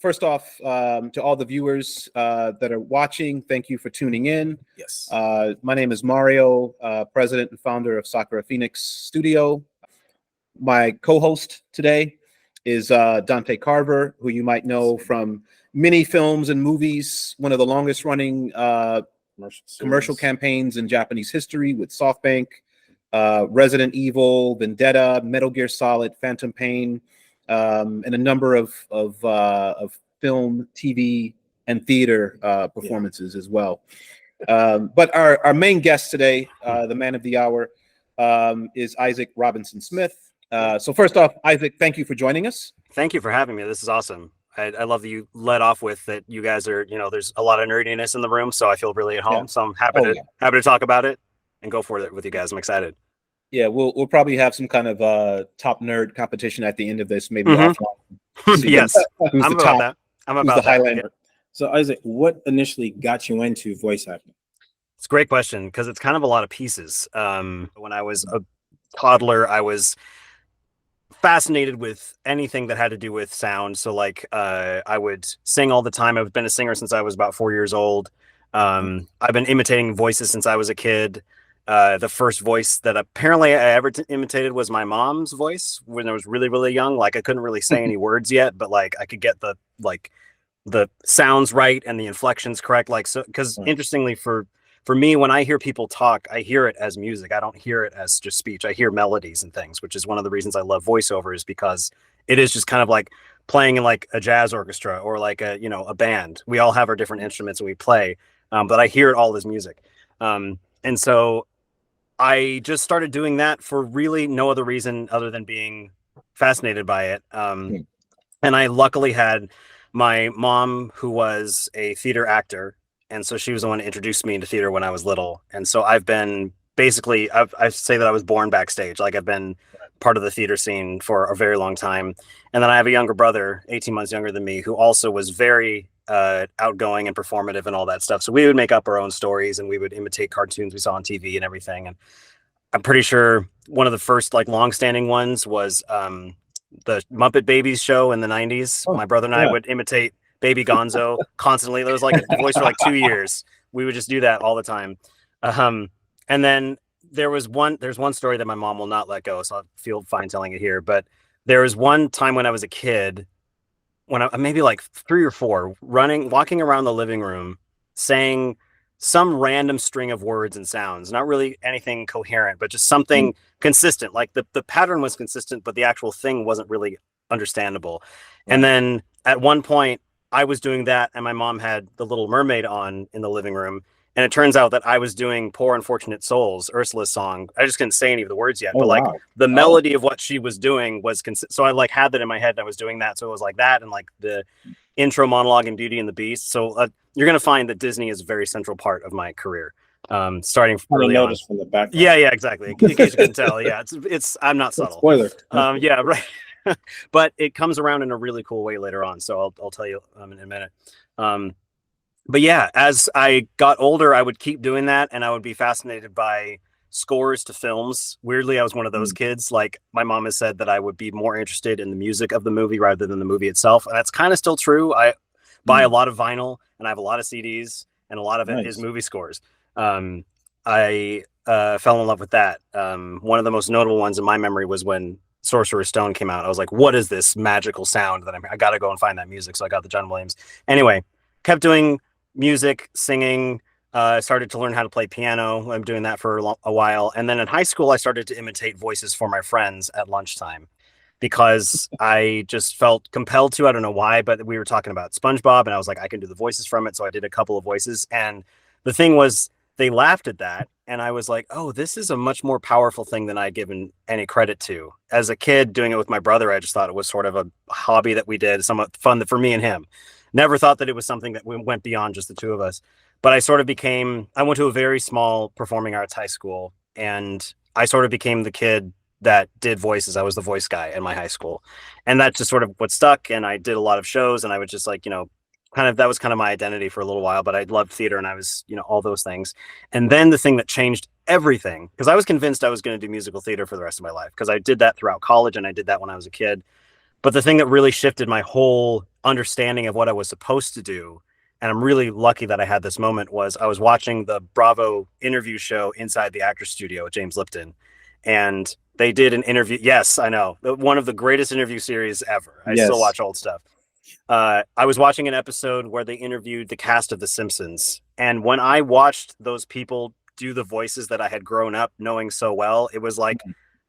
first off, to all the viewers that are watching, thank you for tuning in. Yes. My name is Mario, president and founder of Sakura Phoenix Studio. My co-host today is Dante Carver, who you might know from many films and movies, one of the longest running commercial campaigns in Japanese history with SoftBank, Resident Evil, Vendetta, Metal Gear Solid, Phantom Pain, and a number of film, TV, and theater performances as well. But our main guest today, the man of the hour, is Isaac Robinson Smith. So first off, Isaac, thank you for joining us. Thank you for having me. This is awesome. I love that you led off with that. You guys are, there's a lot of nerdiness in the room, so I feel really at home. Yeah. So I'm happy to talk about it and go for it with you guys. I'm excited. Yeah, we'll probably have some kind of top nerd competition at the end of this, maybe offline. Yes, I'm about that. I'm about the Highlander. So Isaac, what initially got you into voice acting? It's a great question because it's kind of a lot of pieces. When I was a toddler, I was fascinated with anything that had to do with sound. So like I would sing all the time. I've been a singer since I was about 4 years old. I've been imitating voices since I was a kid. The first voice that apparently I ever imitated was my mom's voice when I was really, really young. Like I couldn't really say any words yet, but like I could get the sounds right and the inflections correct. Like, so, because interestingly for me, when I hear people talk, I hear it as music. I don't hear it as just speech. I hear melodies and things, which is one of the reasons I love voiceover, is because it is just kind of like playing in like a jazz orchestra or like a band. We all have our different instruments and we play, but I hear it all as music. And so I just started doing that for really no other reason other than being fascinated by it. And I luckily had my mom, who was a theater actor, and so she was the one who introduced me into theater when I was little. And so I've been basically, I say that I was born backstage. Like I've been part of the theater scene for a very long time. And then I have a younger brother, 18 months younger than me, who also was very outgoing and performative and all that stuff. So we would make up our own stories and we would imitate cartoons we saw on TV and everything. And I'm pretty sure one of the first like long-standing ones was the Muppet Babies show in the 90s. My brother and I would imitate Baby Gonzo constantly. There was like a voice for like 2 years. We would just do that all the time. And then there's one story that my mom will not let go, so I'll feel fine telling it here. But there was one time when I was a kid, when I maybe like 3 or 4, walking around the living room, saying some random string of words and sounds, not really anything coherent, but just something consistent. Like the pattern was consistent, but the actual thing wasn't really understandable. And then at one point I was doing that and my mom had The Little Mermaid on in the living room. And it turns out that I was doing Poor Unfortunate Souls, Ursula's song. I just couldn't say any of the words yet, but like the melody of what she was doing was so I like had that in my head and I was doing that. So it was like that and like the intro monologue in Beauty and the Beast. So you're going to find that Disney is a very central part of my career. Starting early on. From the background. Yeah, exactly. In case you can tell. Yeah, it's I'm not subtle. Spoiler. Yeah, right. But it comes around in a really cool way later on. So I'll tell you in a minute. But yeah, as I got older, I would keep doing that, and I would be fascinated by scores to films. Weirdly, I was one of those kids. Like my mom has said that I would be more interested in the music of the movie rather than the movie itself, and that's kind of still true. I buy a lot of vinyl, and I have a lot of CDs, and a lot of it is movie scores. I fell in love with that. One of the most notable ones in my memory was when Sorcerer's Stone came out. I was like, what is this magical sound that I got to go and find that music. So I got the John Williams. Anyway, kept doing music, singing, started to learn how to play piano. I'm doing that for a while. And then in high school, I started to imitate voices for my friends at lunchtime because I just felt compelled to. I don't know why, but we were talking about SpongeBob and I was like, I can do the voices from it. So I did a couple of voices. And the thing was, they laughed at that. And I was like, oh, this is a much more powerful thing than I'd given any credit to. As a kid doing it with my brother, I just thought it was sort of a hobby that we did, somewhat fun for me and him. Never thought that it was something that went beyond just the two of us. But I sort of I went to a very small performing arts high school, and I sort of became the kid that did voices. I was the voice guy in my high school. And that's just sort of what stuck. And I did a lot of shows, and I would just like, that was kind of my identity for a little while, but I loved theater and I was, all those things. And then the thing that changed everything, because I was convinced I was going to do musical theater for the rest of my life, because I did that throughout college and I did that when I was a kid. But the thing that really shifted my whole understanding of what I was supposed to do, and I'm really lucky that I had this moment, was I was watching the Bravo interview show Inside the Actors Studio with James Lipton, and they did an interview. Yes, I know, one of the greatest interview series ever. I still watch old stuff. I was watching an episode where they interviewed the cast of The Simpsons, and when I watched those people do the voices that I had grown up knowing so well, it was like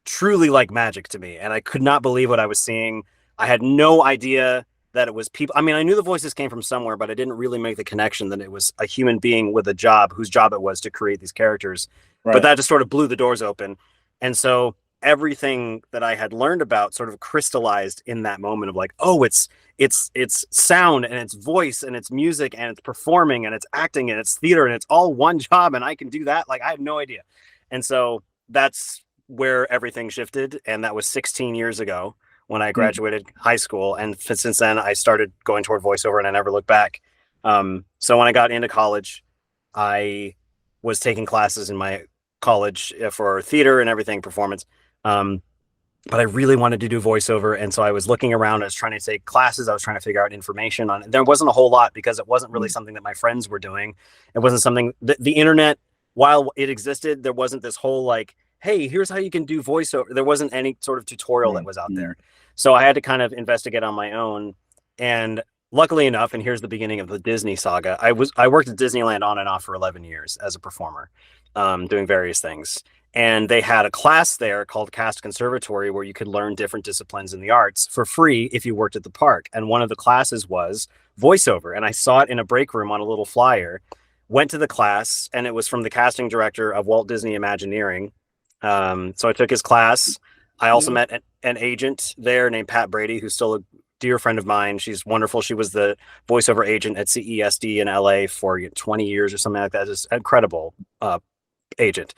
truly like magic to me, and I could not believe what I was seeing. I had no idea that it was people. I mean, I knew the voices came from somewhere, but I didn't really make the connection that it was a human being with a job, whose job it was to create these characters. Right. But that just sort of blew the doors open. And so everything that I had learned about sort of crystallized in that moment of like, oh, it's sound and it's voice and it's music and it's performing and it's acting and it's theater and it's all one job and I can do that. Like, I had no idea. And so that's where everything shifted. And that was 16 years ago when I graduated high school. And since then I started going toward voiceover and I never looked back. So when I got into college, I was taking classes in my college for theater and everything, performance. But I really wanted to do voiceover. And so I was looking around, I was trying to take classes. I was trying to figure out information on it. There wasn't a whole lot because it wasn't really something that my friends were doing. It wasn't something the internet, while it existed, there wasn't this whole like, hey, here's how you can do voiceover. There wasn't any sort of tutorial that was out there. So I had to kind of investigate on my own. And luckily enough, and here's the beginning of the Disney saga, I worked at Disneyland on and off for 11 years as a performer, doing various things. And they had a class there called Cast Conservatory where you could learn different disciplines in the arts for free if you worked at the park. And one of the classes was voiceover. And I saw it in a break room on a little flyer, went to the class, and it was from the casting director of Walt Disney Imagineering. So I took his class. I also met an agent there named Pat Brady, who's still a dear friend of mine. She's wonderful. She was the voiceover agent at CESD in LA for 20 years or something like that. Just incredible agent.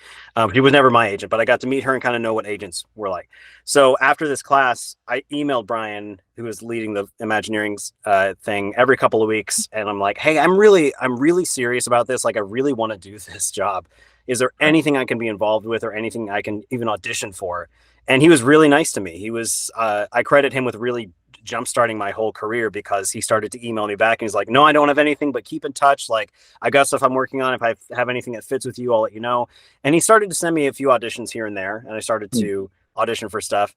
She was never my agent, but I got to meet her and kind of know what agents were like. So after this class, I emailed Brian, who was leading the Imagineering thing, every couple of weeks. And I'm like, hey, I'm really serious about this. Like, I really want to do this job. Is there anything I can be involved with or anything I can even audition for? And he was really nice to me. He was, I credit him with really jumpstarting my whole career, because he started to email me back and he's like, no, I don't have anything, but keep in touch. Like, I got stuff I'm working on. If I have anything that fits with you, I'll let you know. And he started to send me a few auditions here and there. And I started to audition for stuff.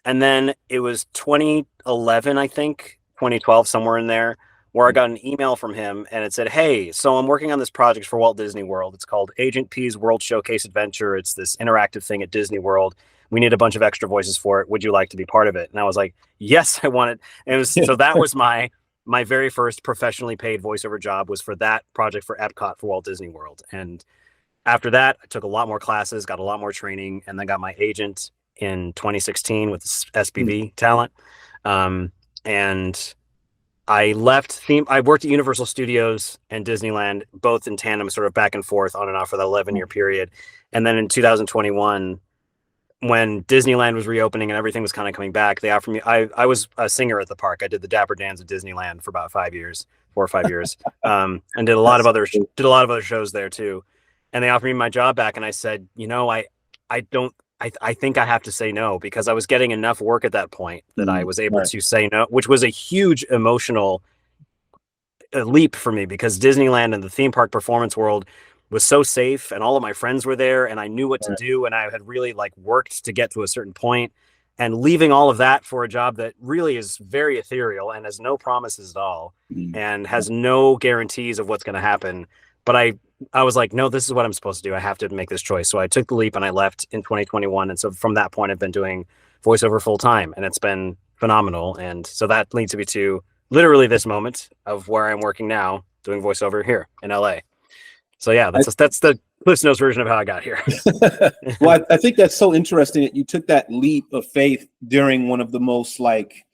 And then it was 2011, I think, 2012, somewhere in there, where I got an email from him and it said, hey, so I'm working on this project for Walt Disney World. It's called Agent P's World Showcase Adventure. It's this interactive thing at Disney World. We need a bunch of extra voices for it. Would you like to be part of it? And I was like, yes, I want it. And it was, so that was my very first professionally paid voiceover job, was for that project for Epcot for Walt Disney World. And after that, I took a lot more classes, got a lot more training, and then got my agent in 2016 with SPV talent. And I left theme. I worked at Universal Studios and Disneyland, both in tandem, sort of back and forth on and off for that 11-year period. And then in 2021, when Disneyland was reopening and everything was kind of coming back, they offered me, I was a singer at the park. I did the Dapper Dans at Disneyland for about 4 or 5 years. And did a lot of other shows there too. And they offered me my job back. And I said, you know, I think I have to say no, because I was getting enough work at that point that I was able to say no, which was a huge emotional leap for me, because Disneyland and the theme park performance world was so safe, and all of my friends were there, and I knew what to do, and I had really like worked to get to a certain point, and leaving all of that for a job that really is very ethereal and has no promises at all and has no guarantees of what's going to happen. But I was like, no, this is what I'm supposed to do. I have to make this choice. So I took the leap and I left in 2021. And so from that point, I've been doing voiceover full time, and it's been phenomenal. And so that leads me to literally this moment of where I'm working now, doing voiceover here in LA. So yeah, that's the Cliff's Notes version of how I got here. Well, I think that's so interesting that you took that leap of faith during one of the most like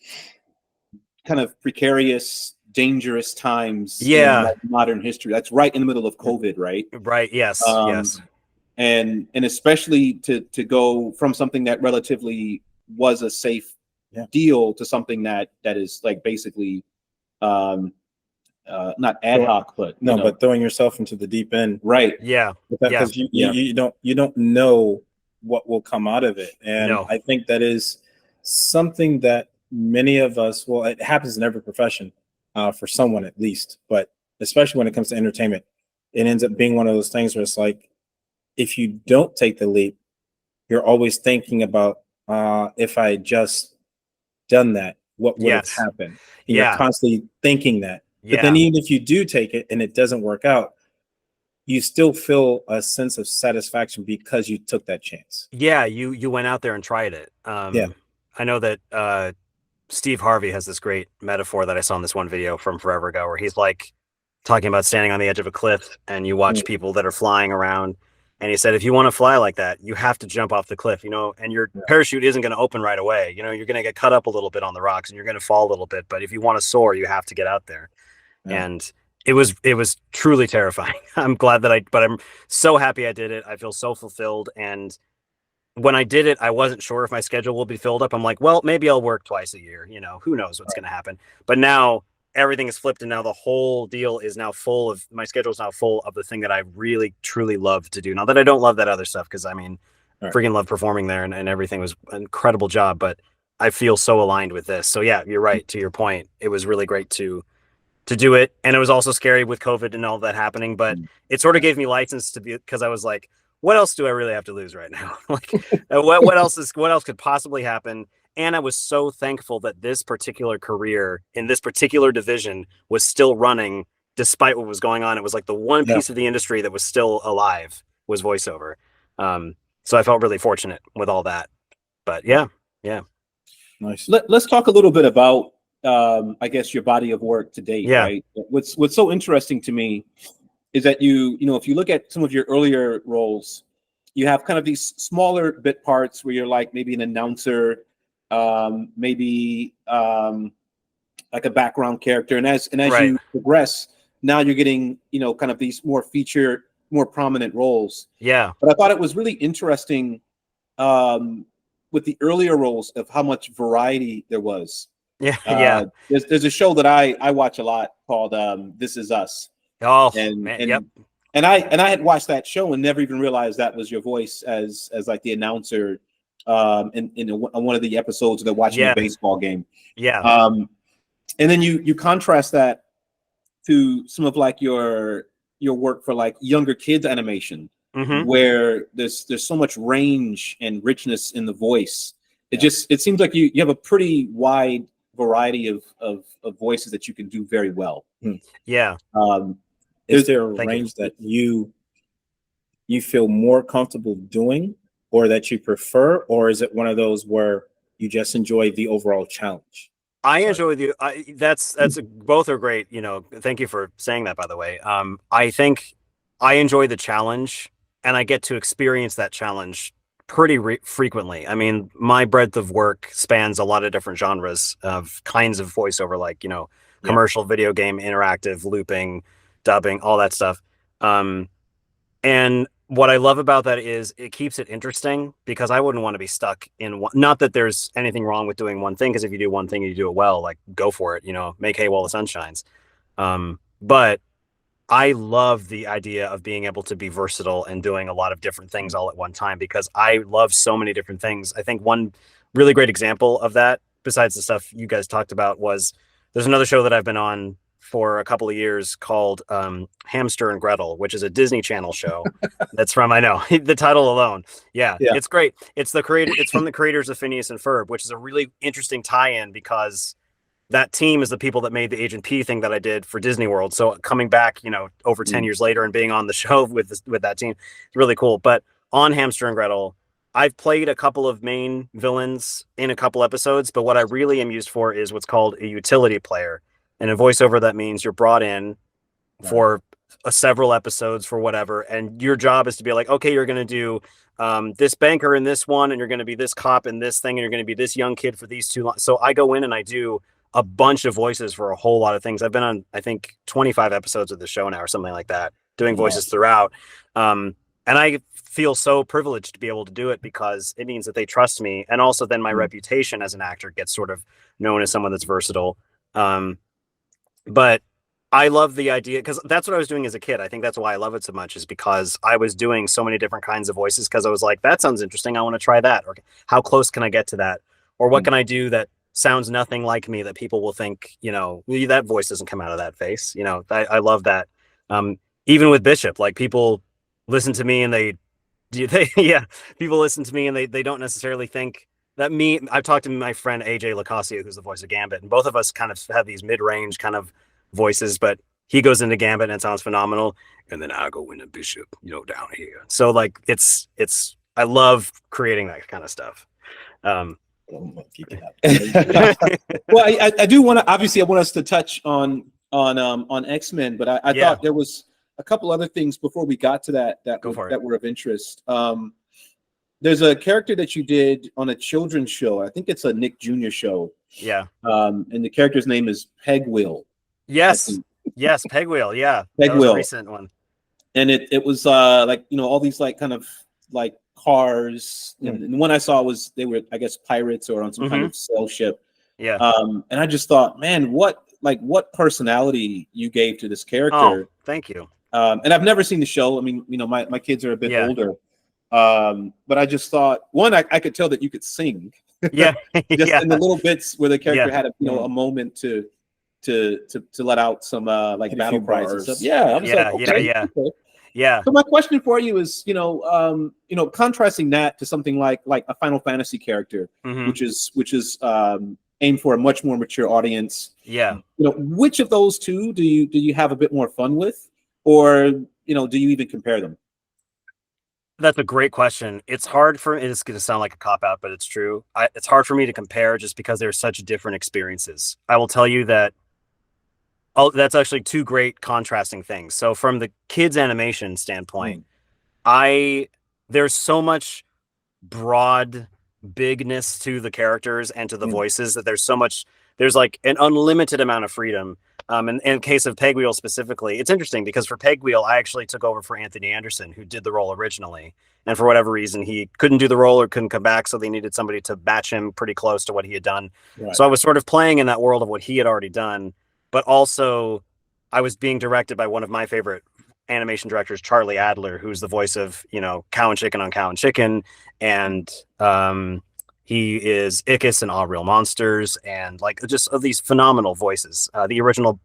kind of precarious, dangerous times in like modern history. That's right in the middle of COVID, right? Right. Yes. Yes. And especially to go from something that relatively was a safe deal to something that is like basically not ad hoc, but but throwing yourself into the deep end, right? Yeah, because you don't know what will come out of it, and I think that is something that many of us, well, it happens in every profession, for someone at least. But especially when it comes to entertainment, it ends up being one of those things where it's like, if you don't take the leap, you're always thinking about, if I had just done that, what would have Yes. happened? And you're Yeah. constantly thinking that. But Yeah. then even if you do take it and it doesn't work out, you still feel a sense of satisfaction because you took that chance. Yeah, you went out there and tried it. Yeah. I know that Steve Harvey has this great metaphor that I saw in this one video from forever ago, where he's like talking about standing on the edge of a cliff and you watch people that are flying around. And he said, if you want to fly like that, you have to jump off the cliff, and your parachute isn't going to open right away. You're going to get cut up a little bit on the rocks and you're going to fall a little bit. But if you want to soar, you have to get out there. Yeah. And it was truly terrifying. I'm glad that but I'm so happy I did it. I feel so fulfilled. And when I did it, I wasn't sure if my schedule will be filled up. I'm like, well, maybe I'll work twice a year. Who knows what's going to happen. But now everything is flipped, and now the whole deal is now full of my schedule is now full of the thing that I really, truly love to do. Not that I don't love that other stuff, because freaking love performing there, and everything was an incredible job, but I feel so aligned with this. So yeah, you're right. To your point, it was really great to do it. And it was also scary with COVID and all that happening, but it sort of gave me license to be, because I was like, what else do I really have to lose right now? Like, what else could possibly happen? And I was so thankful that this particular career in this particular division was still running despite what was going on. It was like the one piece of the industry that was still alive was voiceover. So I felt really fortunate with all that. But yeah. Nice. Let's talk a little bit about, I guess, your body of work to date. Yeah. Right. What's so interesting to me is that if you look at some of your earlier roles, you have kind of these smaller bit parts where you're like maybe an announcer, maybe like a background character, and as Right. you progress, now you're getting kind of these more prominent roles. Yeah. But I thought it was really interesting with the earlier roles of how much variety there was. Yeah. Yeah. There's a show that I watch a lot called This Is Us. Oh, And man. Yep. And I had watched that show and never even realized that was your voice as like the announcer in one of the episodes of the watching the baseball game. Yeah. And then you contrast that to some of like your work for like younger kids animation, where there's so much range and richness in the voice. It seems like you have a pretty wide variety of voices that you can do very well. Yeah. Is there a range that you feel more comfortable doing, or that you prefer, or is it one of those where you just enjoy the overall challenge? I enjoy that's both are great. Thank you for saying that, by the way. I think I enjoy the challenge, and I get to experience that challenge pretty frequently. I mean, my breadth of work spans a lot of different genres of kinds of voiceover, like, commercial, video game, interactive, looping, dubbing, all that stuff. And what I love about that is it keeps it interesting, because I wouldn't want to be stuck in one. Not that there's anything wrong with doing one thing, because if you do one thing and you do it well, like, go for it, make hay while the sun shines. But I love the idea of being able to be versatile and doing a lot of different things all at one time, because I love so many different things. I think one really great example of that, besides the stuff you guys talked about, was there's another show that I've been on for a couple of years called Hamster and Gretel, which is a Disney Channel show. That's from, I know, the title alone. Yeah, it's great. It's from the creators of Phineas and Ferb, which is a really interesting tie-in, because that team is the people that made the Agent P thing that I did for Disney World. So coming back, over 10 years later and being on the show with that team, it's really cool. But on Hamster and Gretel, I've played a couple of main villains in a couple episodes, but what I really am used for is what's called a utility player. And in voiceover, that means you're brought in for several episodes for whatever, and your job is to be like, okay, you're going to do this banker in this one, and you're going to be this cop in this thing, and you're going to be this young kid for these two. So I go in and I do a bunch of voices for a whole lot of things. I've been on, I think, 25 episodes of the show now, or something like that, doing voices throughout. And I feel so privileged to be able to do it, because it means that they trust me. And also then my reputation as an actor gets sort of known as someone that's versatile. But I love the idea, because that's what I was doing as a kid. I think that's why I love it so much, is because I was doing so many different kinds of voices, because I was like, that sounds interesting, I want to try that. Or how close can I get to that? Or what can I do that sounds nothing like me, that people will think, that voice doesn't come out of that face. I love that. Even with Bishop, like people listen to me and yeah, people listen to me and they don't necessarily think that me. I've talked to my friend AJ Lacasio, who's the voice of Gambit, and both of us kind of have these mid-range kind of voices, but he goes into Gambit and it sounds phenomenal. And then I go into Bishop, down here. So like I love creating that kind of stuff. Well, I do want to, obviously I want us to touch on X-Men, but I thought there was a couple other things before we got to that were of interest. There's a character that you did on a children's show. I think it's a Nick Jr. show. Yeah. And the character's name is Pegwheel. Yes. Yes, Pegwheel. Yeah. Pegwheel. That was a recent one. And it was like, all these like kind of like cars. And the one I saw was they were, I guess, pirates or on some kind of sail ship. Yeah. And I just thought, man, what personality you gave to this character. Oh, thank you. And I've never seen the show. I mean, my kids are a bit older. But I just thought, one, I could tell that you could sing. Yeah. Just in the little bits where the character had a moment to let out some like battle cries and stuff. Yeah. I was like, okay. Yeah. So my question for you is, contrasting that to something like a Final Fantasy character, which is aimed for a much more mature audience. Yeah. Which of those two do you have a bit more fun with, or do you even compare them? That's a great question. It's hard for it's going to sound like a cop out, but it's true. It's hard for me to compare just because they're such different experiences. I will tell you that. Oh, that's actually two great contrasting things. So from the kids animation standpoint, there's so much broad bigness to the characters and to the voices that there's like an unlimited amount of freedom. And in case of Pegwheel specifically, it's interesting because for Pegwheel, I actually took over for Anthony Anderson, who did the role originally. And for whatever reason, he couldn't do the role or couldn't come back. So they needed somebody to match him pretty close to what he had done. Right. So I was sort of playing in that world of what he had already done. But also, I was being directed by one of my favorite animation directors, Charlie Adler, who's the voice of, Cow and Chicken on Cow and Chicken. And he is Ickis in All Real Monsters, and like just of these phenomenal voices. The original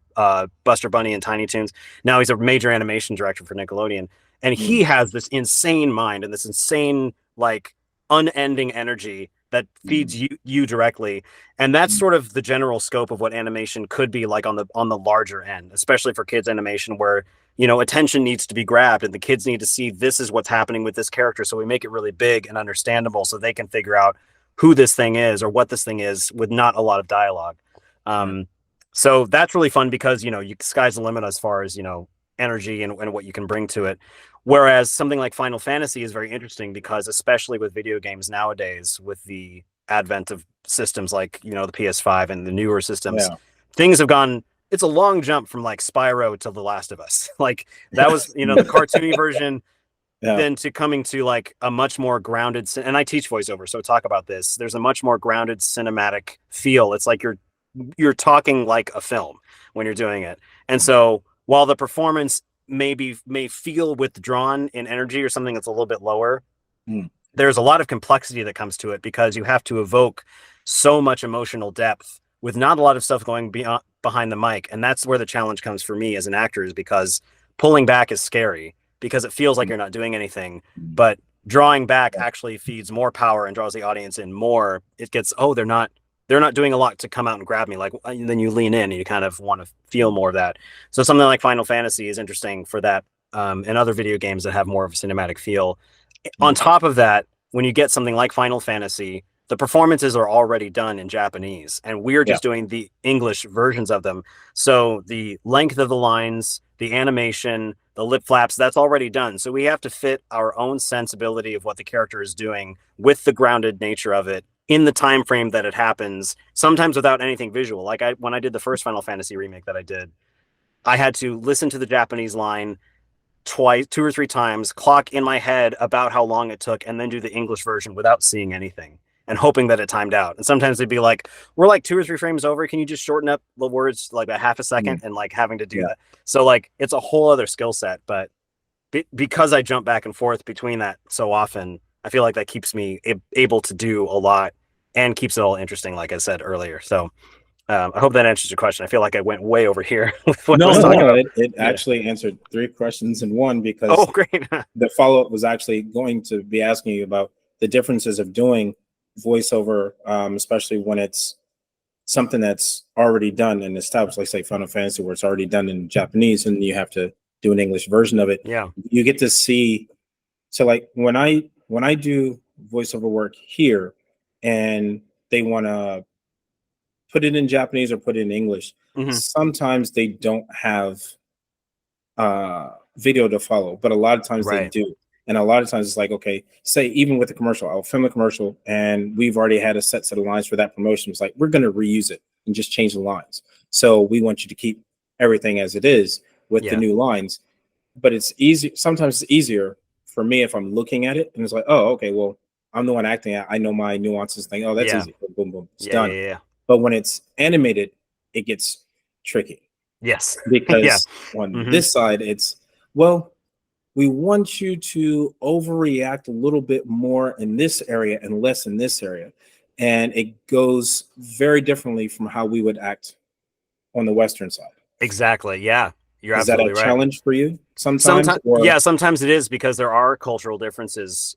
Buster Bunny and Tiny Toons. Now he's a major animation director for Nickelodeon. And he has this insane mind and this insane, like, unending energy that feeds you directly. And that's sort of the general scope of what animation could be like on the larger end, especially for kids animation, where attention needs to be grabbed and the kids need to see this is what's happening with this character, so we make it really big and understandable so they can figure out who this thing is or what this thing is with not a lot of dialogue. So that's really fun because sky's the limit as far as energy and what you can bring to it. Whereas something like Final Fantasy is very interesting because, especially with video games nowadays, with the advent of systems like, the PS5 and the newer systems, things have gone, it's a long jump from like Spyro to The Last of Us. Like that was, the cartoony version, then to coming to like a much more grounded, and I teach voiceover, so talk about this. There's a much more grounded cinematic feel. It's like you're talking like a film when you're doing it. And so while the performance may feel withdrawn in energy or something that's a little bit lower, there's a lot of complexity that comes to it because you have to evoke so much emotional depth with not a lot of stuff going behind the mic. And that's where the challenge comes for me as an actor, is because pulling back is scary because it feels like you're not doing anything, but drawing back actually feeds more power and draws the audience in more. It gets, they're not doing a lot to come out and grab me. Like, and then you lean in and you kind of want to feel more of that. So something like Final Fantasy is interesting for that. And other video games that have more of a cinematic feel. On top of that, when you get something like Final Fantasy, the performances are already done in Japanese and we're just doing the English versions of them. So the length of the lines, the animation, the lip flaps, that's already done. So we have to fit our own sensibility of what the character is doing with the grounded nature of it in the time frame that it happens, sometimes without anything visual. Like when I did the first Final Fantasy remake that I did, I had to listen to the Japanese line twice, 2 or 3 times, clock in my head about how long it took, and then do the English version without seeing anything and hoping that it timed out. And sometimes they'd be like, we're like 2 or 3 frames over. Can you just shorten up the words like a half a second? And like having to do that. So like, it's a whole other skill set, but because I jump back and forth between that so often, I feel like that keeps me able to do a lot and keeps it all interesting, like I said earlier. So I hope that answers your question. I feel like I went way over here with what I No, was No, talking no, about. it Yeah. actually answered 3 questions in one, because Oh, great. the follow-up was actually going to be asking you about the differences of doing voiceover, especially when it's something that's already done and established, like say Final Fantasy, where it's already done in Japanese and you have to do an English version of it. Yeah. You get to see. So like when I do voiceover work here, and they want to put it in Japanese or put it in English, Mhm. sometimes they don't have video to follow, but a lot of times they Right. do. And a lot of times it's like, okay, say even with the commercial, I'll film a commercial and we've already had a set of lines for that promotion. It's like, we're going to reuse it and just change the lines. So we want you to keep everything as it is with the Yeah. new lines. But it's easy. Sometimes it's easier for me if I'm looking at it and it's like, oh, okay, well, I'm the one acting. I know my nuances thing. Oh, that's Yeah. easy. Boom, boom, boom. It's Yeah. done. Yeah. But when it's animated, it gets tricky, Yes. Yeah. because on Hmm. this side, it's, well, we want you to overreact a little bit more in this area and less in this area. And it goes very differently from how we would act on the Western side. Exactly. Yeah. You're Is that a absolutely right. challenge for you sometimes? Sometimes, Or yeah, sometimes it is because there are cultural differences.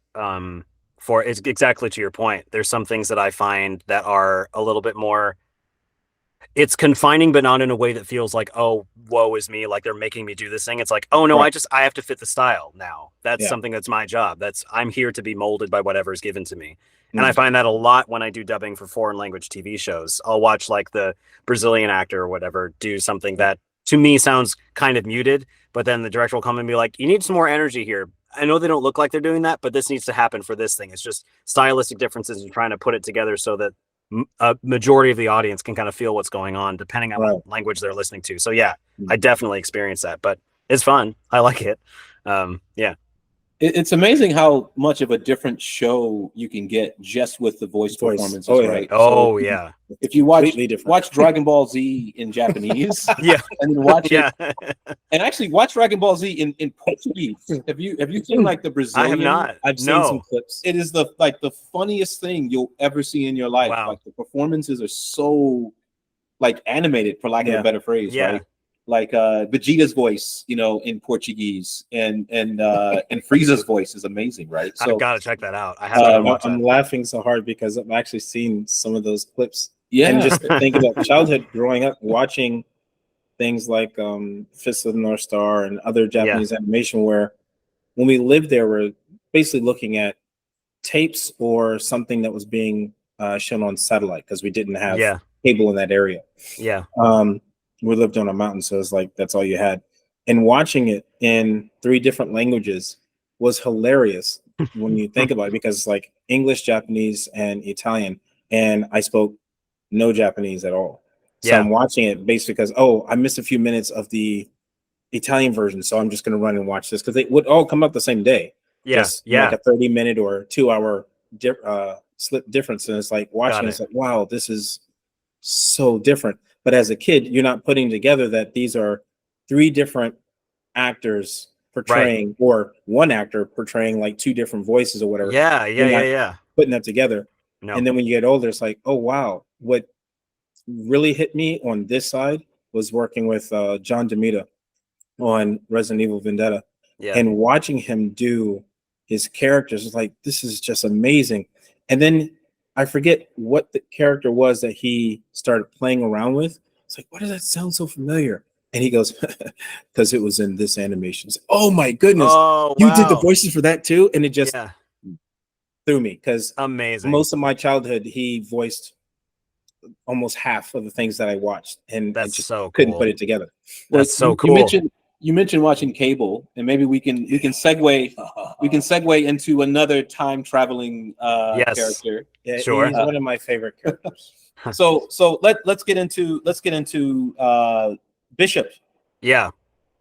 For it's exactly to your point. There's some things that I find that are a little bit more. It's confining, but not in a way that feels like, oh, woe is me, like they're making me do this thing. It's like, oh no, right, I have to fit the style now. That's yeah. something that's my job. I'm here to be molded by whatever is given to me. And I Mm, find that a lot when I do dubbing for foreign language TV shows. I'll watch like the Brazilian actor or whatever do something yeah. that to me sounds kind of muted, but then the director will come and be like, you need some more energy here. I know they don't look like they're doing that, but this needs to happen for this thing. It's just stylistic differences and trying to put it together so that a majority of the audience can kind of feel what's going on depending on what Right. language they're listening to. So yeah, Mm. I definitely experience that, but it's fun. I like it. Yeah. It's amazing how much of a different show you can get just with the voice Voice. performances, Oh, yeah. right? So Oh yeah. if you watch Completely different. watch Dragon Ball Z in Japanese Yeah. and then watch it, Yeah. and actually watch Dragon Ball Z in Portuguese. Have you seen like the I Brazilian? have not. I've seen some No. clips. It is the funniest thing you'll ever see in your life. Wow. Like the performances are so like animated, for lack of a Yeah. better phrase, Yeah. right? Like Vegeta's voice, in Portuguese, and Frieza's voice is amazing, right? I've So got to check that out. I haven't So watched I'm that. laughing so hard because I've actually seen some of those clips. yeah, And just think about childhood growing up, watching things like Fist of the North Star and other Yeah. Japanese animation, where when we lived there, we're basically looking at tapes or something that was being shown on satellite, because we didn't have Yeah. cable in that area. Yeah. Um, we lived on a mountain, so it's like that's all you had. And watching it in 3 different languages was hilarious when you think about it, because it's like English, Japanese, and Italian, and I spoke no Japanese at all. So Yeah. I'm watching it basically because, oh, I missed a few minutes of the Italian version, so I'm just going to run and watch this, because they would all come up the same day, Yeah. just in like Yeah. a 30-minute or 2 hour slip difference. And it's like watching, Got it's it. like, wow, this is so different. But as a kid, you're not putting together that these are 3 different actors Right. portraying, or one actor portraying like 2 different voices or whatever. Yeah. Yeah. You're Yeah. not Yeah. putting that together. No. And then when you get older, it's like, oh wow, what really hit me on this side was working with John DeMita on Resident Evil Vendetta, Yeah. and watching him do his characters is like, this is just amazing. And then I forget what the character was that he started playing around with. It's like, why does that sound so familiar? And he goes, because it was in this animation. It's like, oh my goodness, Oh, you did the wow. voices for that too? And it just Yeah. threw me, because Amazing. most of my childhood he voiced almost half of the things that I watched, and I That's just so couldn't cool. put it together. well, That's so you cool. mentioned watching cable, and maybe we can segue into another time traveling Yes. character. Yeah, Sure. he's one of my favorite characters. So let's get into Bishop. Yeah.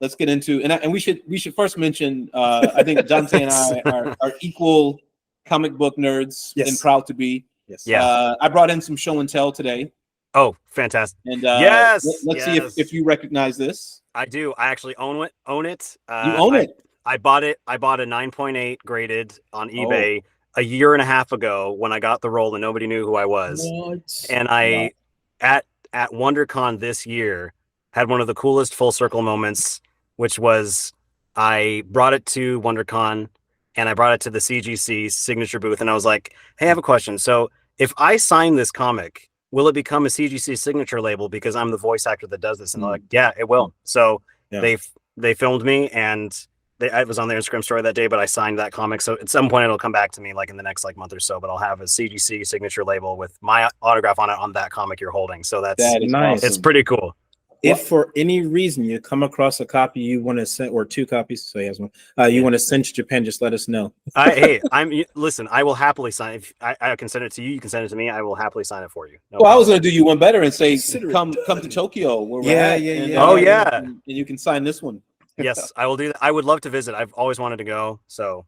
Let's get into and we should first mention I think Dante and I are equal comic book nerds and Yes. proud to be. Yes. Yeah. I brought in some show and tell today, Oh, fantastic. and Yes. let's see Yes. if you recognize this. I do. I actually own it. You own it. I bought it. I bought a 9.8 graded on eBay a year and a half ago when I got the role and nobody knew who I was. What? And I at WonderCon this year had one of the coolest full circle moments, which was I brought it to WonderCon and I brought it to the CGC signature booth, and I was like, "Hey, I have a question. So if I sign this comic, will it become a CGC signature label because I'm the voice actor that does this?" And they're like, "Yeah, it will." So Yeah. they filmed me, and I was on their Instagram story that day, but I signed that comic. So at some point it'll come back to me like in the next like month or so, but I'll have a CGC signature label with my autograph on it on that comic you're holding. So That is nice. it's awesome. pretty cool. If for any reason you come across a copy you want to send, or 2 copies, so he has one, you want to send to Japan, just let us know. Listen, I will happily sign. If I can send it to you, you can send it to me. I will happily sign it for you. No Well, I was problem. going to do you one better and say, Consider it come to done. Tokyo where we're Yeah, at, yeah, and, yeah. Oh, yeah. and you can sign this one. Yes, I will do that. I would love to visit. I've always wanted to go, so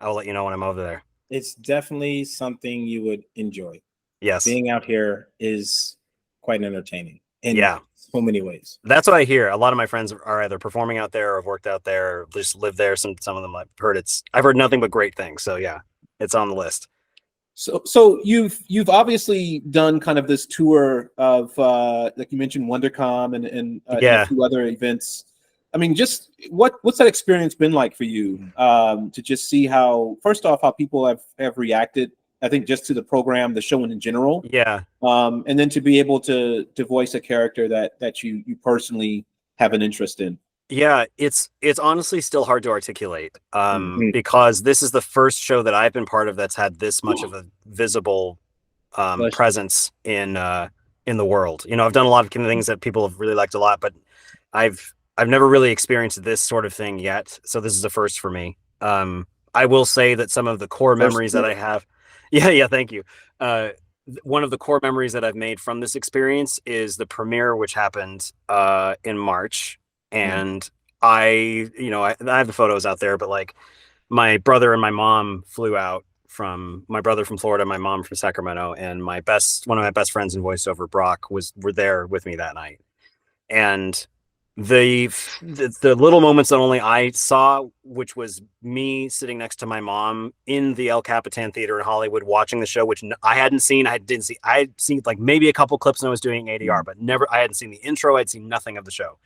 I will let you know when I'm over there. It's definitely something you would enjoy. Yes. Being out here is quite entertaining in Yeah. so many ways. That's what I hear. A lot of my friends are either performing out there or have worked out there or just live there. Some of them I've heard nothing but great things. So yeah, it's on the list. So you've obviously done kind of this tour of like you mentioned WonderCon and Yeah. a few other events. I mean, just what's that experience been like for you to just see how, first off, how people have reacted, I think, just to the program, the show in general, Yeah. and then to be able to voice a character that you personally have an interest in. Yeah, it's honestly still hard to articulate Mhm. because this is the first show that I've been part of that's had this much of a visible presence in the world. You know, I've done a lot of things that people have really liked a lot, but I've never really experienced this sort of thing yet. So this is a first for me. I will say that some of the core memories that I have, yeah, thank you. One of the core memories that I've made from this experience is the premiere, which happened in March. And I have the photos out there, but like my brother and my mom flew out my brother from Florida, my mom from Sacramento, and one of my best friends in voiceover, Brock, were there with me that night. And the little moments that only I saw, which was me sitting next to my mom in the El Capitan Theater in Hollywood watching the show, which I hadn't seen. I'd seen like maybe a couple clips when I was doing ADR, but I hadn't seen the intro. I'd seen nothing of the show.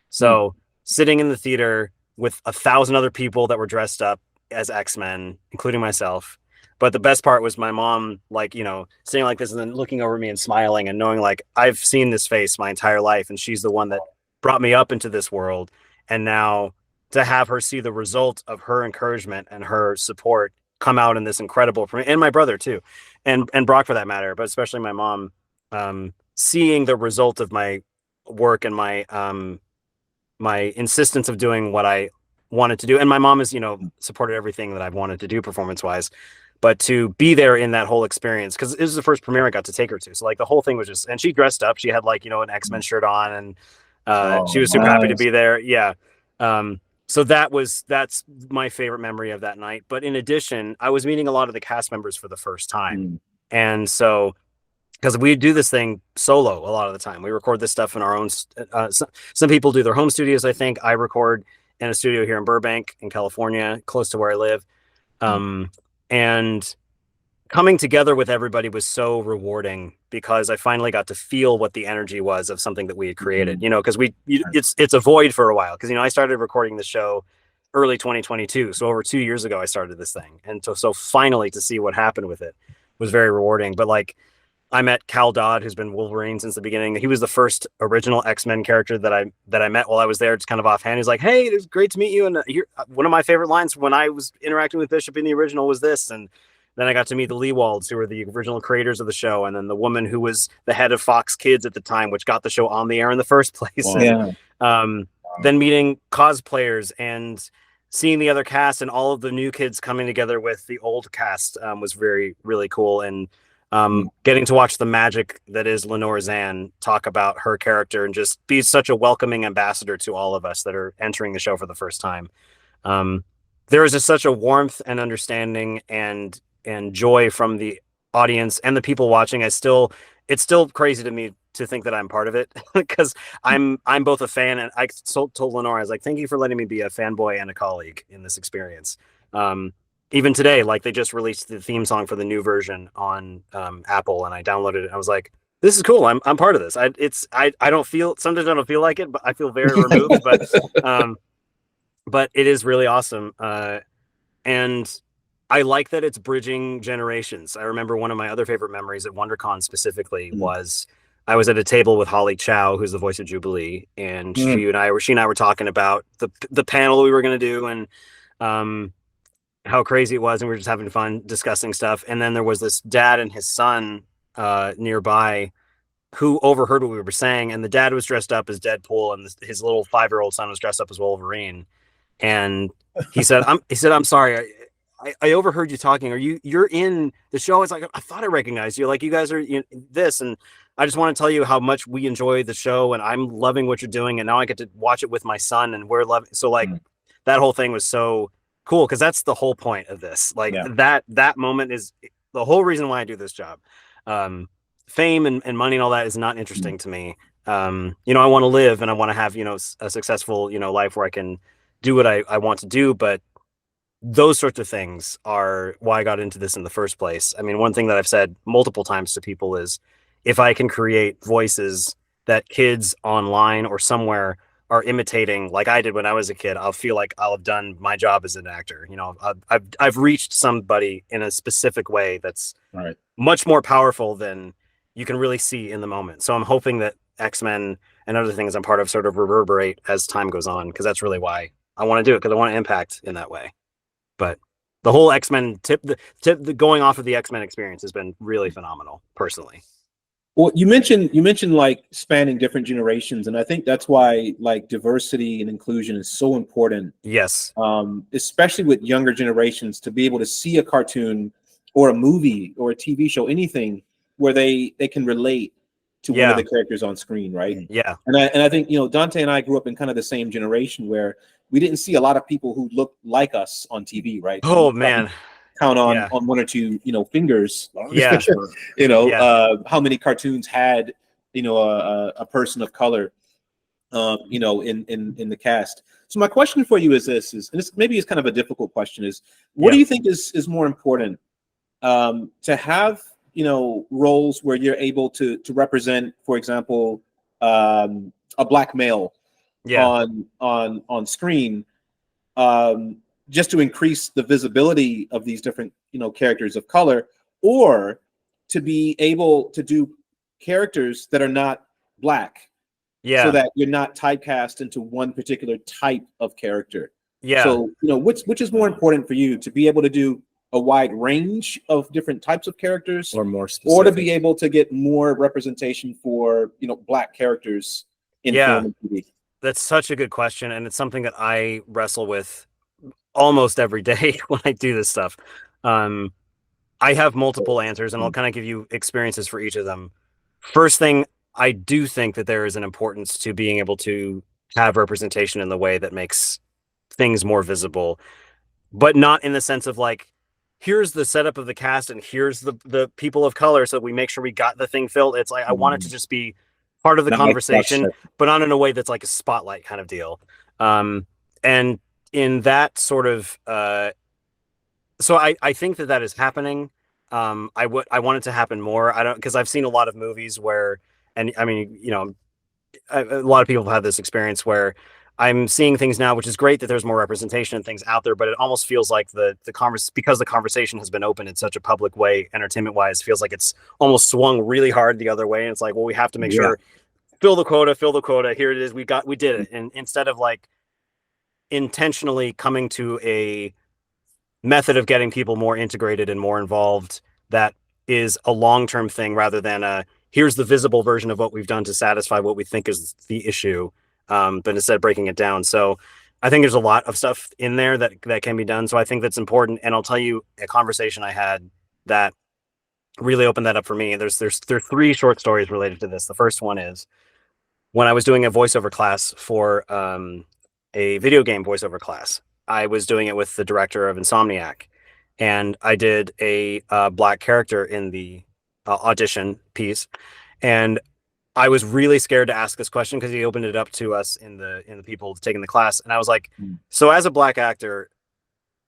So sitting in the theater with 1,000 other people that were dressed up as X-Men, including myself. But the best part was my mom, like, you know, sitting like this and then looking over me and smiling and knowing like I've seen this face my entire life. And she's the one that brought me up into this world. And now to have her see the result of her encouragement and her support come out in this incredible, and my brother too, and Brock for that matter, but especially my mom, seeing the result of my work and my insistence of doing what I wanted to do. And my mom has, supported everything that I've wanted to do performance wise, but to be there in that whole experience, because it was the first premiere I got to take her to. So like the whole thing was just, and she dressed up, she had like, an X-Men shirt on, and she was super happy to be there. Yeah. So that's my favorite memory of that night. But in addition, I was meeting a lot of the cast members for the first time. And so, because we do this thing solo a lot of the time, we record this stuff in our own. Some people do their home studios. I think I record in a studio here in Burbank, in California, close to where I live. And coming together with everybody was so rewarding because I finally got to feel what the energy was of something that we had created. Because it's a void for a while. Because I started recording the show early 2022, so over 2 years ago I started this thing, and so finally to see what happened with it was very rewarding. But like, I met Cal Dodd, who's been Wolverine since the beginning. He was the first original X-Men character that I met while I was there. Just kind of offhand, he's like, "Hey, it's great to meet you." And one of my favorite lines when I was interacting with Bishop in the original was this. And then I got to meet the Leewalds, who were the original creators of the show, and then the woman who was the head of Fox Kids at the time, which got the show on the air in the first place. Wow. And, then meeting cosplayers and seeing the other cast and all of the new kids coming together with the old cast was really cool. And getting to watch the magic that is Lenore Zan talk about her character and just be such a welcoming ambassador to all of us that are entering the show for the first time. There is just such a warmth and understanding and joy from the audience and the people watching. It's still crazy to me to think that I'm part of it because I'm both a fan, and I told Lenore, I was like, "Thank you for letting me be a fanboy and a colleague in this experience." even today, like they just released the theme song for the new version on Apple, and I downloaded it. And I was like, this is cool. I'm part of this. I don't feel, sometimes I don't feel like it, but I feel very removed. But it is really awesome. And I like that it's bridging generations. I remember one of my other favorite memories at WonderCon specifically was I was at a table with Holly Chow, who's the voice of Jubilee, and she and I were talking about the panel we were going to do, and how crazy it was, and we were just having fun discussing stuff. And then there was this dad and his son nearby who overheard what we were saying, and the dad was dressed up as Deadpool, and his little 5-year-old son was dressed up as Wolverine. And he said, I'm sorry. I overheard you talking. You're in the show? It's like, I thought I recognized you. Like, you guys are this. And I just want to tell you how much we enjoy the show, and I'm loving what you're doing. And now I get to watch it with my son, and we're loving. So like that whole thing was so cool. 'Cause that's the whole point of this. Like that moment is the whole reason why I do this job. Fame and money and all that is not interesting to me. You know, I want to live, and I want to have, a successful, life where I can do what I want to do. But those sorts of things are why I got into this in the first place. I mean, one thing that I've said multiple times to people is if I can create voices that kids online or somewhere are imitating like I did when I was a kid, I'll feel like I'll have done my job as an actor. I've reached somebody in a specific way that's much more powerful than you can really see in the moment. So I'm hoping that X-Men and other things I'm part of sort of reverberate as time goes on, because that's really why I want to do it, because I want to impact in that way. But the whole X-Men the going off of the X-Men experience has been really phenomenal, personally. Well, you mentioned like spanning different generations, and I think that's why like diversity and inclusion is so important. Yes. Especially with younger generations, to be able to see a cartoon or a movie or a TV show, anything where they can relate to one of the characters on screen, right? Yeah. And I think, Dante and I grew up in kind of the same generation where we didn't see a lot of people who looked like us on TV, right? Oh, man. Count on one or two, fingers. Yeah. How many cartoons had, a person of color, in the cast. So my question for you is this, and this maybe is kind of a difficult question, is what do you think is more important, to have, roles where you're able to represent, for example, a black male on screen, just to increase the visibility of these different, characters of color, or to be able to do characters that are not black, so that you're not typecast into one particular type of character. So, which is more important for you, to be able to do a wide range of different types of characters, or more specific, or to be able to get more representation for, black characters in film and TV? That's such a good question, and it's something that I wrestle with almost every day when I do this stuff. I have multiple answers, and I'll kind of give you experiences for each of them. First thing, I do think that there is an importance to being able to have representation in the way that makes things more visible, but not in the sense of like, here's the setup of the cast and here's the people of color, so we make sure we got the thing filled. It's like, I want it to just be part of the conversation, but not in a way that's like a spotlight kind of deal. And in that sort of, so I think that is happening. I want it to happen more. Because I've seen a lot of movies where, and I mean, a lot of people have had this experience where I'm seeing things now, which is great that there's more representation and things out there, but it almost feels like because the conversation has been open in such a public way, entertainment wise, feels like it's almost swung really hard the other way. And it's like, well, we have to make sure, fill the quota. Here it is. We did it. And instead of like intentionally coming to a method of getting people more integrated and more involved, that is a long-term thing rather than here's the visible version of what we've done to satisfy what we think is the issue. But instead of breaking it down. So I think there's a lot of stuff in there that can be done. So I think that's important. And I'll tell you a conversation I had that really opened that up for me. There are 3 short stories related to this. The first one is when I was doing a voiceover class for a video game voiceover class. I was doing it with the director of Insomniac, and I did a black character in the audition piece. And I was really scared to ask this question because he opened it up to us in the people taking the class. And I was like, so as a black actor,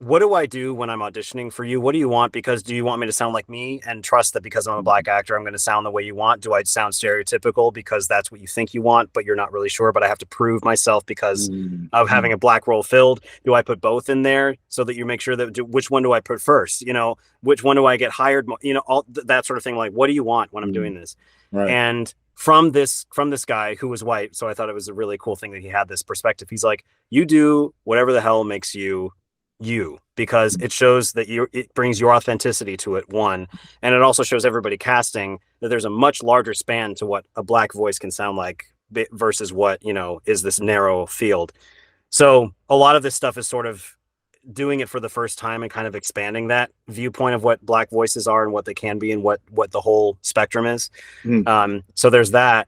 what do I do when I'm auditioning for you? What do you want? Because do you want me to sound like me and trust that because I'm a black actor, I'm going to sound the way you want? Do I sound stereotypical because that's what you think you want, but you're not really sure, but I have to prove myself because of having a black role filled? Do I put both in there so that you make sure that which one do I put first? You know, which one do I get hired? You know, all that sort of thing. Like, what do you want when I'm doing this? Right. And from this guy who was white, so I thought it was a really cool thing that he had this perspective. He's like, you do whatever the hell makes you you, because it shows that it brings your authenticity to it, one, and it also shows everybody casting that there's a much larger span to what a black voice can sound like versus what, you know, is this narrow field. So a lot of this stuff is sort of doing it for the first time and kind of expanding that viewpoint of what black voices are and what they can be and what the whole spectrum is. So there's that.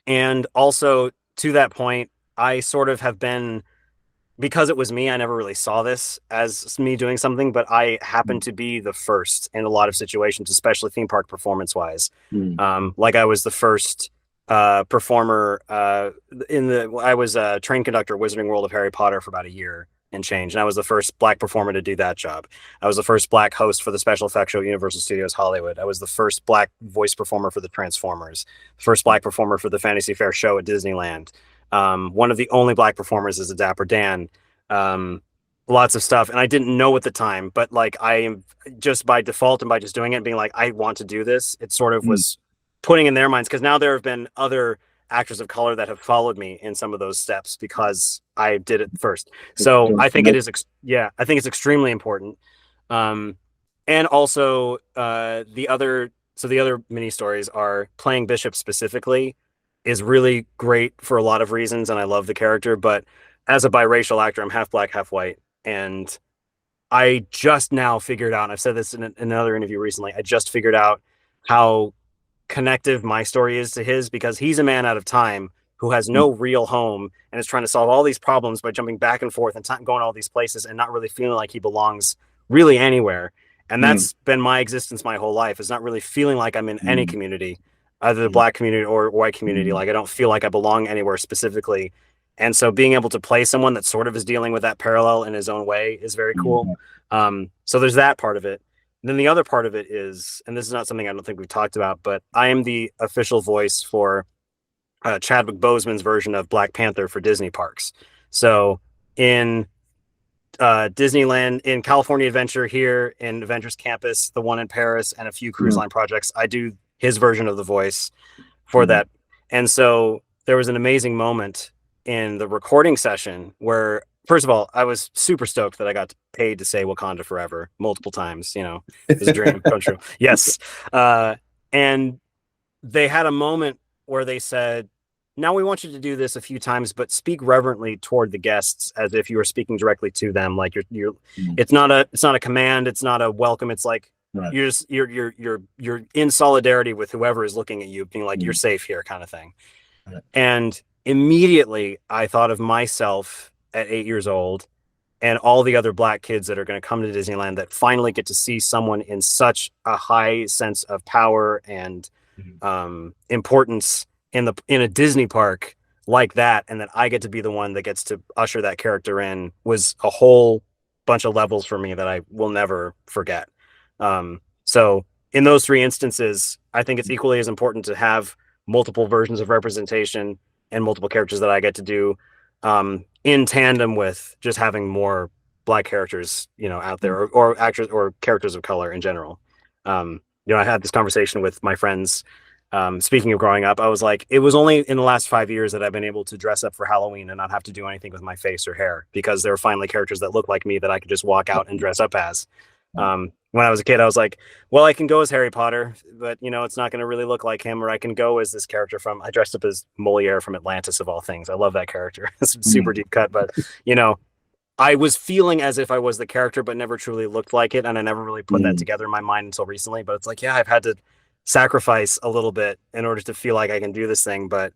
And also to that point, I sort of have been, because it was me, I never really saw this as me doing something, but I happened to be the first in a lot of situations, especially theme park performance wise. Like I was the first performer I was a train conductor at Wizarding World of Harry Potter for about a year and change, and I was the first black performer to do that job. I was the first black host for the special effects show at Universal Studios Hollywood. I was the first black voice performer for the Transformers, first black performer for the Fantasy Fair show at Disneyland. One of the only black performers is a Dapper Dan. Lots of stuff, and I didn't know at the time, but like I am just by default and by just doing it, being like, I want to do this, it sort of was putting in their minds, because now there have been other actors of color that have followed me in some of those steps because I did it first. So I think it is, I think it's extremely important. And also the other mini stories are playing Bishop specifically is really great for a lot of reasons, and I love the character, but as a biracial actor, I'm half black, half white, and I just now figured out, and I've said this in another interview recently, I just figured out how connective my story is to his, because he's a man out of time who has no real home and is trying to solve all these problems by jumping back and forth and going all these places and not really feeling like he belongs really anywhere. And that's been my existence my whole life, is not really feeling like I'm in any community, either the black community or white community. Like I don't feel like I belong anywhere specifically. And so being able to play someone that sort of is dealing with that parallel in his own way is very cool. So there's that part of it. And then the other part of it is, and this is not something I don't think we've talked about, but I am the official voice for Chadwick Boseman's version of Black Panther for Disney parks. So in Disneyland, in California Adventure here, in Avengers Campus, the one in Paris, and a few cruise line projects, I do his version of the voice for that. And so there was an amazing moment in the recording session where, first of all, I was super stoked that I got paid to say Wakanda forever multiple times. You know, it was a dream come true. Yes. And they had a moment where they said, now we want you to do this a few times, but speak reverently toward the guests as if you were speaking directly to them. Like it's not a command. It's not a welcome. It's like, you're in solidarity with whoever is looking at you, being like, you're safe here, kind of thing. And immediately I thought of myself at 8 years old and all the other black kids that are going to come to Disneyland that finally get to see someone in such a high sense of power and importance in a Disney park like that, and that I get to be the one that gets to usher that character in, was a whole bunch of levels for me that I will never forget. So in those three instances, I think it's equally as important to have multiple versions of representation and multiple characters that I get to do, in tandem with just having more black characters, you know, out there, or actors or characters of color in general. You know, I had this conversation with my friends. Speaking of growing up, I was like, it was only in the last 5 years that I've been able to dress up for Halloween and not have to do anything with my face or hair, because there were finally characters that look like me that I could just walk out and dress up as. When I was a kid, I was like, well, I can go as Harry Potter, but you know, it's not going to really look like him. Or I can go as this character I dressed up as Moliere from Atlantis of all things. I love that character. It's a super deep cut, but you know, I was feeling as if I was the character, but never truly looked like it. And I never really put that together in my mind until recently, but it's like, yeah, I've had to sacrifice a little bit in order to feel like I can do this thing. But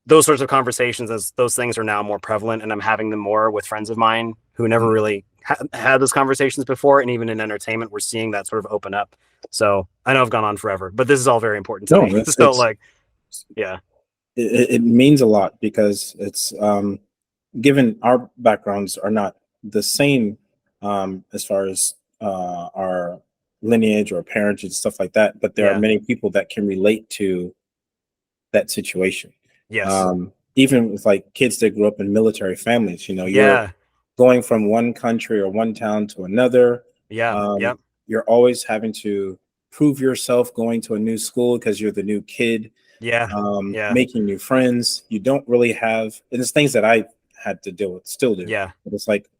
those sorts of conversations, those things are now more prevalent, and I'm having them more with friends of mine who never really had those conversations before. And even in entertainment, we're seeing that sort of open up. So I know I've gone on forever, but this is all very important to me. So like, yeah, it means a lot, because it's given our backgrounds are not the same as far as our lineage or parentage and stuff like that, but there are Yeah. many people that can relate to that situation. Yes. Even with like kids that grew up in military families, you know, you're Yeah. going from one country or one town to another. Yeah. Yep. You're always having to prove yourself going to a new school because you're the new kid, Yeah. Yeah. making new friends. You don't really have, and it's things that I had to deal with, still do. Yeah. But it's like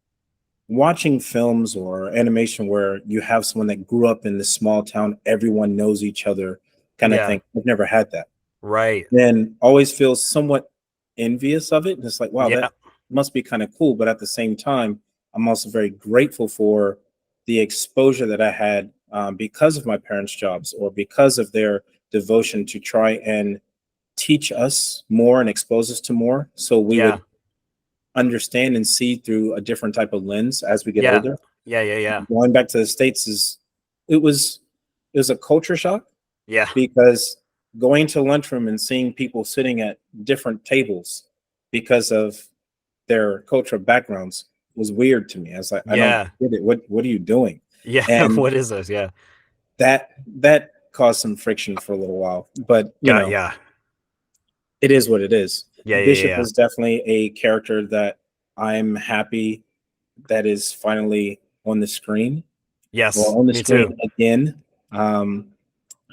watching films or animation where you have someone that grew up in this small town, everyone knows each other kind of Yeah. thing. I've never had that. Right. Then always feel somewhat envious of it. And it's like, wow, Yeah. that must be kind of cool. But at the same time, I'm also very grateful for the exposure that I had because of my parents' jobs or because of their devotion to try and teach us more and expose us to more. So we Yeah. would understand and see through a different type of lens as we get Yeah. older. Yeah. Yeah. Yeah. Going back to the States it was a culture shock Yeah. because going to lunchroom and seeing people sitting at different tables because of their cultural backgrounds was weird to me. I was like, I don't Yeah. get it. What are you doing? Yeah. And What is this? Yeah. that caused some friction for a little while. But Yeah. it is what it is. Yeah. Yeah. Bishop Yeah. is definitely a character that I'm happy that is finally on the screen Yes. or on the Me screen too. again.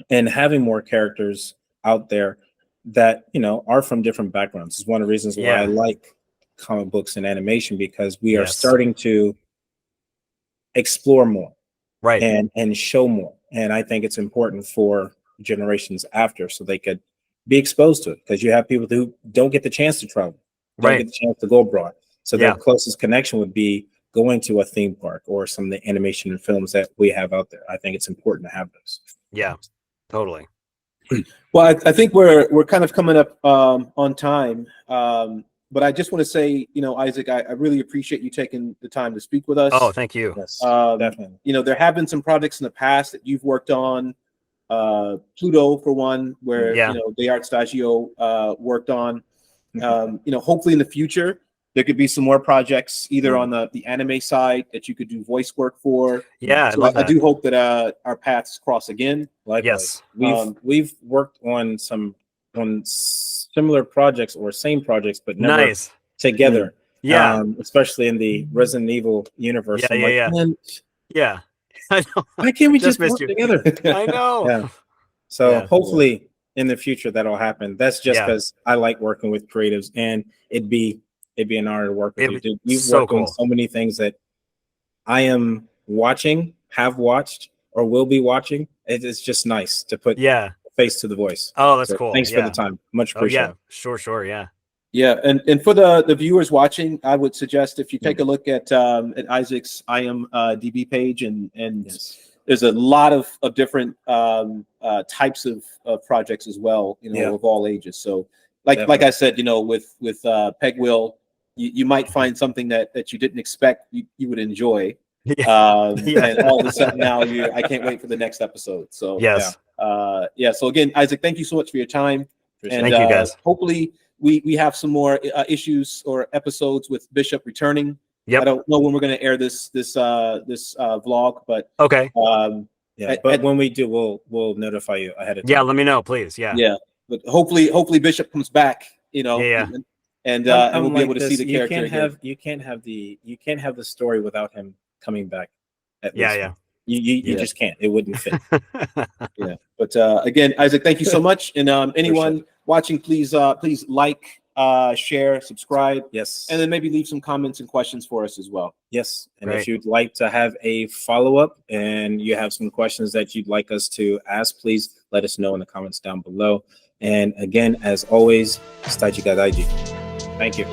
And having more characters out there that are from different backgrounds is one of the reasons why I Yeah. like comic books and animation, because we are Yes. starting to explore more Right. and show more. And I think it's important for generations after so they could be exposed to it, because you have people who don't get the chance to travel, don't Right. get the chance to go abroad. So Yeah. their closest connection would be going to a theme park or some of the animation and films that we have out there. I think it's important to have those. Yeah. Totally. Well, I think we're kind of coming up on time, but I just want to say, Isaac, I really appreciate you taking the time to speak with us. Oh, thank you. Yes, Definitely. There have been some projects in the past that you've worked on, Pluto for one, where Yeah. the art Shtajio worked on. Hopefully in the future there could be some more projects either on the anime side that you could do voice work for. Yeah. I So love I that. do hope that our paths cross again. likewise. Yes. We've worked on similar projects or same projects, but never Nice. together. Yeah. Especially in the Resident Evil universe. Yeah, I'm yeah, like, yeah. man, Yeah. I know. why can't we Just just missed work you. together? I know. Yeah. So Yeah. hopefully in the future that'll happen. That's just Yeah. because I like working with creatives, and it'd be an honor to work with you, It'd dude. be You've so worked on cool. so many things that I am watching, have watched, or will be watching. It's just nice to put Yeah. face to the voice. Oh, that's So cool. thanks for Yeah. the time. Much Oh, yeah. appreciated. Sure. Yeah. Yeah, and for the viewers watching, I would suggest if you take a look at Isaac's IMDb page, and Yes. there's a lot of different types of projects as well, Yeah. of all ages. So like Definitely. I said, with Peg Will, you might find something that you didn't expect you would enjoy. Yeah. Yeah. And all of a sudden now I can't wait for the next episode. So Yes. so again, Isaac, thank you so much for your time. Appreciate And Thank you, guys. hopefully we have some more issues or episodes with Bishop returning. Yep. I don't know when we're going to air this vlog, but Okay. Yeah, but when we do, we'll notify you ahead of time. Yeah. Let me know, please. Yeah. yeah, but hopefully Bishop comes back, Yeah. and I'm we'll be like able to see this. the character again. You can't have the story without him coming back. At Yeah. least Yeah. You Yeah. just can't. It wouldn't fit. Yeah, but again, Isaac, thank you so much. And anyone watching, please like, share, subscribe, Yes. and then maybe leave some comments and questions for us as well. Yes. And Great. if you'd like to have a follow-up and you have some questions that you'd like us to ask, please let us know in the comments down below. And again, as always, Shtajio. Thank you.